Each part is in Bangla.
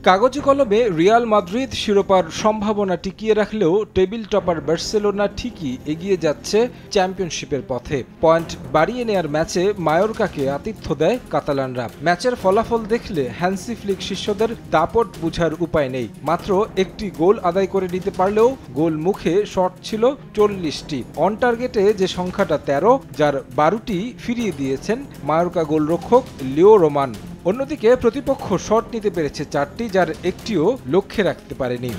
কাগজে কলমে রিয়াল মাদ্রিদ শিরোপার সম্ভাবনা টিকিয়ে রাখলেও টেবিল টপার বার্সেলোনা ঠিকই এগিয়ে যাচ্ছে চ্যাম্পিয়নশিপের পথে। পয়েন্ট বাড়িয়ে নেয়ার ম্যাচে মায়োরকাকে আতিথ্য দেয় কাতালানরা। ম্যাচের ফলাফল দেখলে হ্যান্সি ফ্লিক শিষ্যদের দাপট বুঝার উপায় নেই। মাত্র একটি গোল আদায় করে নিতে পারলেও গোল মুখে শট ছিল 40টি। অন টার্গেটে যে সংখ্যাটা 13, যার 12টি ফিরিয়ে দিয়েছেন মায়োরকা গোলরক্ষক লিও রোমান। অন্যদিকে প্রতিপক্ষ শট নিতে পেরেছে 4টি, যার একটিও লক্ষ্যে রাখতে পারেনি।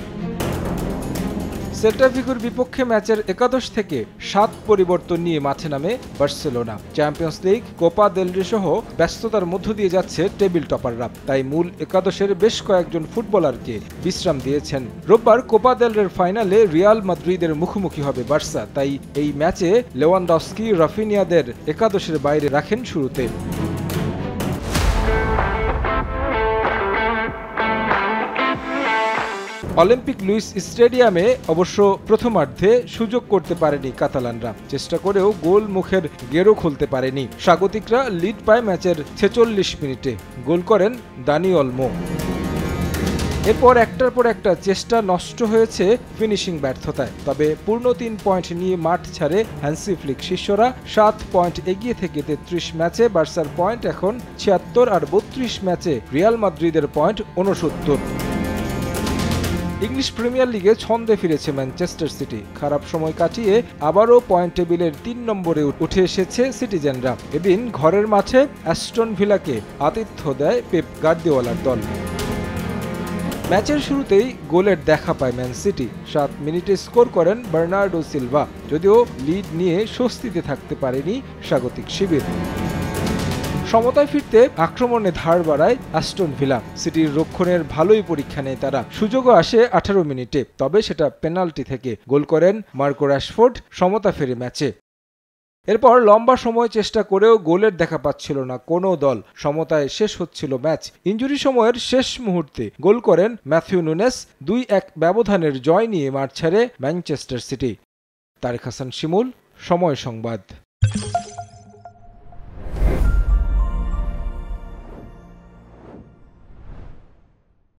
সেল্টা ভিগোর বিপক্ষে ম্যাচের 11 থেকে 7 পরিবর্তন নিয়ে মাঠে নামে Barcelona. Champions league, Copa del রে সহ ব্যস্ততার মধ্য দিয়ে যাচ্ছে টেবিল টপাররা, তাই মূল 11-এর বেশ কয়েকজন ফুটবলারকে বিশ্রাম দিয়েছেন। রোববার কোপা দেল রের ফাইনালে রিয়াল মাদ্রিদের মুখোমুখি হবে বার্সা, তাই এই ম্যাচে লেভানডস্কি, রাফিনিয়াদের 11-এর বাইরে রাখেন শুরুতে। অলিম্পিক লুইস স্টেডিয়ামে অবশ্য প্রথমার্ধে সুযোগ করতে পারেনি কাতালানরা। চেষ্টা করেও গোল মুখের গেরো খুলতে পারেনি। স্বাগতিকরা লিড পায় ম্যাচের 46 মিনিটে। গোল করেন দানি অলমো। এরপর একটার পর একটা চেষ্টা নষ্ট হয়েছে ফিনিশিং ব্যর্থতায়। তবে পূর্ণ 3 পয়েন্ট নিয়ে মাঠ ছাড়ে হ্যান্সি ফ্লিক শিষ্যরা। 7 পয়েন্ট এগিয়ে থেকে 33 ম্যাচে বার্সার পয়েন্ট এখন 76, আর 32 ম্যাচে রিয়াল মাদ্রিদের পয়েন্ট 69। ইংলিশ প্রিমিয়ার লিগে ছন্দে ফিরেছে ম্যানচেস্টার সিটি। খারাপ সময় কাটিয়ে আবারও পয়েন্ট টেবিলের 3 নম্বরে উঠে এসেছে সিটিজেনরা। এদিন ঘরের মাঠে অ্যাস্টন ভিলাকে আতিথ্য দেয় পেপ গার্দিওলার দল। ম্যাচের শুরুতেই গোলের দেখা পায় ম্যান সিটি। 7 মিনিটে স্কোর করেন বার্নার্ডো সিলভা। যদিও লিড নিয়ে স্বস্তিতে থাকতে পারেনি স্বাগতিক শিবির। সমতায় ফিরতে আক্রমণে ধার বাড়ায় অ্যাস্টন ভিলা। সিটির রক্ষণের ভালোই পরীক্ষা নেয় তারা। সুযোগও আসে 18 মিনিটে, তবে সেটা পেনাল্টি থেকে। গোল করেন মার্কো রাশফোর্ড, সমতা ফেরে ম্যাচে। এরপর লম্বা সময় চেষ্টা করেও গোলের দেখা পাচ্ছিল না কোনো দল। সমতায় শেষ হচ্ছিল ম্যাচ। ইনজুরি সময়ের শেষ মুহূর্তে গোল করেন ম্যাথিউ নুনেস। 2-1 ব্যবধানের জয় নিয়ে মাঠ ছাড়ে ম্যানচেস্টার সিটি। তারেক হাসান শিমুল, সময় সংবাদ।